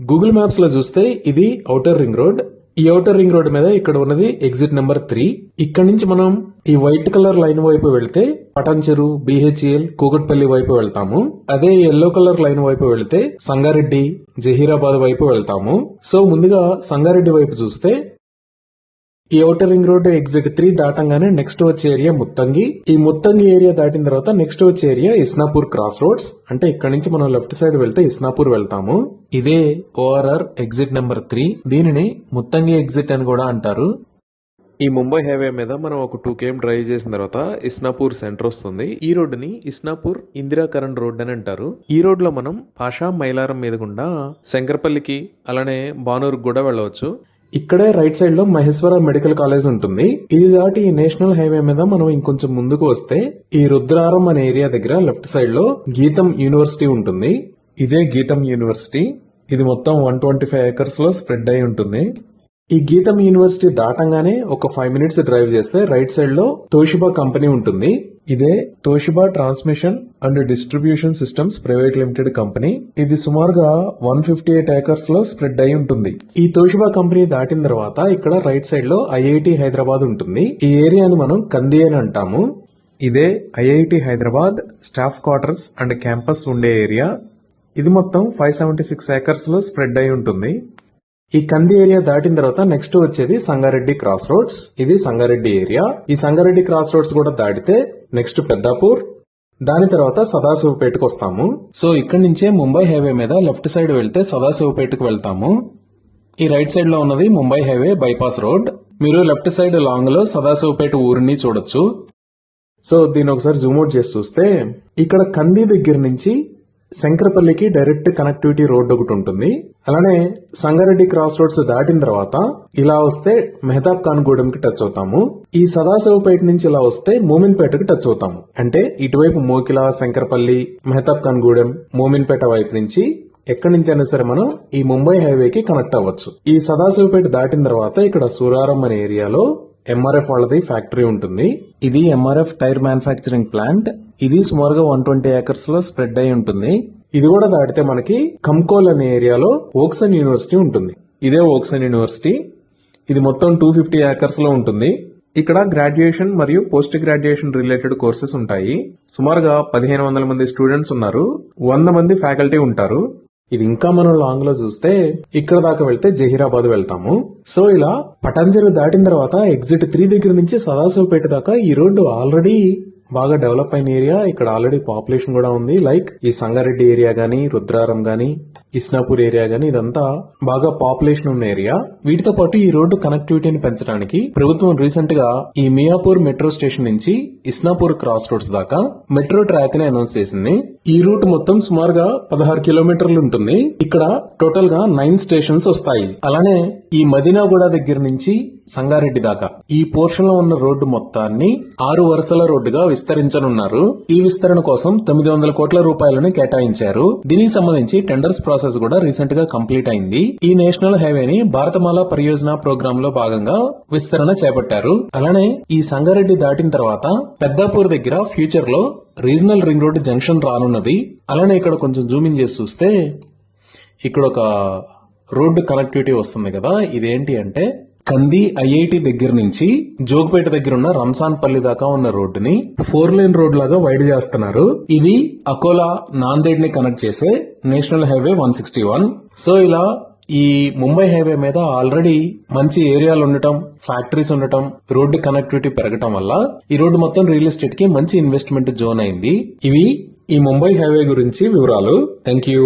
Google maps లో చూస్తే ఇది ఔటర్ రింగ్ రోడ్. ఈ ఔటర్ రింగ్ రోడ్ మీద ఇక్కడ ఉన్నది ఎగ్జిట్ నెంబర్ 3. ఇక్కడ నుంచి మనం ఈ వైట్ కలర్ లైన్ వైపు వెళ్తే పటాన్చెరు, BHEL, కూకట్పల్లి వైపు వెళ్తాము. అదే ఎల్లో కలర్ లైన్ వైపు వెళ్తే సంగారెడ్డి, జహీరాబాద్ వైపు వెళ్తాము. సో ముందుగా సంగారెడ్డి వైపు చూస్తే ఈ ఔటర్ రింగ్ రోడ్ ఎగ్జిట్ 3 దాటంగానే నెక్స్ట్ వచ్చే ఏరియా ముత్తంగి. ఈ ముత్తంగి ఏరియా దాటిన తర్వాత నెక్స్ట్ వచ్చే ఏరియా ఇస్నాపూర్ క్రాస్ రోడ్స్. అంటే ఇక్కడ నుంచి మనం లెఫ్ట్ సైడ్ వెళ్తే ఇస్నాపూర్ వెళ్తాము. ఇదే ORR ఎగ్జిట్ నెంబర్ 3. దీనిని ముత్తంగి ఎగ్జిట్ అని కూడా అంటారు. ఈ ముంబై హైవే మీద మనం ఒక 2 km డ్రైవ్ చేసిన తర్వాత ఇస్నాపూర్ సెంటర్ వస్తుంది. ఈ రోడ్డుని ఇస్నాపూర్ ఇందిరా కరణ్ రోడ్ అని అంటారు. ఈ రోడ్ లో మనం పాషా మైలారం మీద గుండా శంకరపల్లికి అలానే బానూరుకు కూడా వెళ్ళవచ్చు. ఇక్కడే రైట్ సైడ్ లో మహేశ్వర మెడికల్ కాలేజ్ ఉంటుంది. ఇది దాటి ఈ నేషనల్ హైవే మీద మనం ఇంకొంచెం ముందుకు వస్తే ఈ రుద్రారం అనే ఏరియా దగ్గర లెఫ్ట్ సైడ్ లో గీతం యూనివర్సిటీ ఉంటుంది. ఇదే గీతం యూనివర్సిటీ. ఇది మొత్తం 125 acres లో స్ప్రెడ్ అయి ఉంటుంది. ఈ గీతం యూనివర్సిటీ దాటంగానే ఒక 5 minutes డ్రైవ్ చేస్తే రైట్ సైడ్ లో తోషిబా కంపెనీ ఉంటుంది. ఇదే Toshiba transmission and distribution systems private limited company. ఇది సుమారుగా 158 acres లో స్ప్రెడ్ అయి ఉంటుంది. ఈ తోషిబా కంపెనీ దాటిన తర్వాత ఇక్కడ రైట్ సైడ్ లో IIT హైదరాబాద్ ఉంటుంది. ఈ ఏరియాను మనం కంది అని అంటాము. ఇదే IIT Hyderabad staff quarters and campus ఉండే ఏరియా. ఇది మొత్తం 576 acres లో స్ప్రెడ్ అయి ఉంటుంది. ఈ కంది ఏరియా దాటిన తర్వాత నెక్స్ట్ వచ్చేది సంగారెడ్డి క్రాస్ రోడ్స్. ఇది సంగారెడ్డి ఏరియా. ఈ సంగారెడ్డి క్రాస్ రోడ్స్ కూడా దాటితే నెక్స్ట్ పెద్దాపూర్, దాని తర్వాత సదాశివపేటకు వస్తాము. సో ఇక్కడి నుంచే ముంబై హైవే మీద లెఫ్ట్ సైడ్ వెళ్తే సదాశివపేటకు వెళ్తాము. ఈ రైట్ సైడ్ లో ఉన్నది ముంబై హైవే బైపాస్ రోడ్. మీరు లెఫ్ట్ సైడ్ లాంగ్ లో సదాశివపేట ఊరిని చూడొచ్చు. సో దీన్ని ఒకసారి జూమ్ అవుట్ చేసి చూస్తే ఇక్కడ కంది దగ్గర నుంచి శంకరపల్లికి డైరెక్ట్ కనెక్టివిటీ రోడ్ ఒకటి ఉంటుంది. అలానే సంగారెడ్డి క్రాస్ రోడ్స్ దాటిన తర్వాత ఇలా వస్తే మెహతాబ్ ఖాన్ గూడెంకి టచ్ అవుతాము. ఈ సదాశివపేట నుంచి ఇలా వస్తే మోమిన్పేటకి టచ్ అవుతాము. అంటే ఇటువైపు మోకిలా, శంకరపల్లి, మెహతాబ్ ఖాన్ గూడెం, మోమిన్పేట వైపు నుంచి ఎక్కడి నుంచి అయినా సరే మనం ఈ ముంబై హైవేకి కనెక్ట్ అవ్వచ్చు. ఈ సదాశివపేట దాటిన తర్వాత ఇక్కడ సూరారం అనే ఏరియాలో MRF వాళ్ళది ఫ్యాక్టరీ ఉంటుంది. ఇది MRF టైర్ మ్యానుఫ్యాక్చరింగ్ ప్లాంట్. ఇది సుమారుగా 120 acres లో స్ప్రెడ్ అయి ఉంటుంది. ఇది కూడా దాటితే మనకి కంకోల్ అనే ఏరియాలో ఓక్సన్ యూనివర్సిటీ ఉంటుంది. ఇదే ఓక్సన్ యూనివర్సిటీ. ఇది మొత్తం 250 acres లో ఉంటుంది. ఇక్కడ గ్రాడ్యుయేషన్ మరియు పోస్ట్ గ్రాడ్యుయేషన్ రిలేటెడ్ కోర్సెస్ ఉంటాయి. సుమారుగా 1500 మంది స్టూడెంట్స్ ఉన్నారు. 100 మంది ఫ్యాకల్టీ ఉంటారు. ఇది ఇంకా మనం లాంగ్ లో చూస్తే ఇక్కడ దాకా వెళ్తే జహీరాబాద్ వెళ్తాము. సో ఇలా పటాన్చెరు దాటిన తర్వాత ఎగ్జిట్ 3 దగ్గర నుంచి సదాశివపేట దాకా ఈ రోడ్డు ఆల్రెడీ బాగా డెవలప్ అయిన ఏరియా. ఇక్కడ ఆల్రెడీ పాపులేషన్ కూడా ఉంది. లైక్ ఈ సంగారెడ్డి ఏరియా గానీ, రుద్రారం గానీ, ఇస్నాపూర్ ఏరియా గానీ ఇదంతా బాగా పాపులేషన్ ఉన్న ఏరియా. వీటితో పాటు ఈ రోడ్డు కనెక్టివిటీని పెంచడానికి ప్రభుత్వం రీసెంట్ గా ఈ మియాపూర్ మెట్రో స్టేషన్ నుంచి ఇస్నాపూర్ క్రాస్ రోడ్స్ దాకా మెట్రో ట్రాక్ ని అనౌన్స్ చేసింది. ఈ రూట్ మొత్తం సుమారుగా 16 kilometers ఉంటుంది. ఇక్కడ టోటల్ గా 9 stations వస్తాయి. అలానే ఈ మదీనాగూడ దగ్గర నుంచి సంగారెడ్డి దాకా ఈ పోర్షన్ లో ఉన్న రోడ్డు మొత్తాన్ని 6 వరుసల రోడ్డుగా విస్తరించనున్నారు. ఈ విస్తరణ కోసం 900 కోట్ల రూపాయలను కేటాయించారు. దీనికి సంబంధించి టెండర్స్ ప్రాసెస్ కూడా రీసెంట్ గా కంప్లీట్ అయింది. ఈ నేషనల్ హైవేని భారతమాల పరియోజన ప్రోగ్రామ్ లో భాగంగా విస్తరణ చేపట్టారు. అలానే ఈ సంగారెడ్డి దాటిన తర్వాత పెద్దాపూర్ దగ్గర ఫ్యూచర్ లో రీజనల్ రింగ్ రోడ్ జంక్షన్ రానున్నది. అలానే ఇక్కడ కొంచెం జూమింగ్ చేసి చూస్తే ఇక్కడ ఒక రోడ్డు కనెక్టివిటీ వస్తుంది కదా. ఇదేంటి అంటే కంది IIT దగ్గర నుంచి జోగిపేట దగ్గర ఉన్న రంసాన్ పల్లి దాకా ఉన్న రోడ్డుని 4 lane రోడ్ లాగా వైడ్ చేస్తున్నారు. ఇది అకోలా, నాందేడ్ ని కనెక్ట్ చేసే నేషనల్ హైవే 161. సో ఇలా ఈ ముంబై హైవే మీద ఆల్రెడీ మంచి ఏరియాలు ఉండటం, ఫ్యాక్టరీస్ ఉండటం, రోడ్డు కనెక్టివిటీ పెరగటం వల్ల ఈ రోడ్డు మొత్తం రియల్ ఎస్టేట్ కి మంచి ఇన్వెస్ట్మెంట్ జోన్ అయింది. ఇవి ఈ ముంబై హైవే గురించి వివరాలు. Thank you.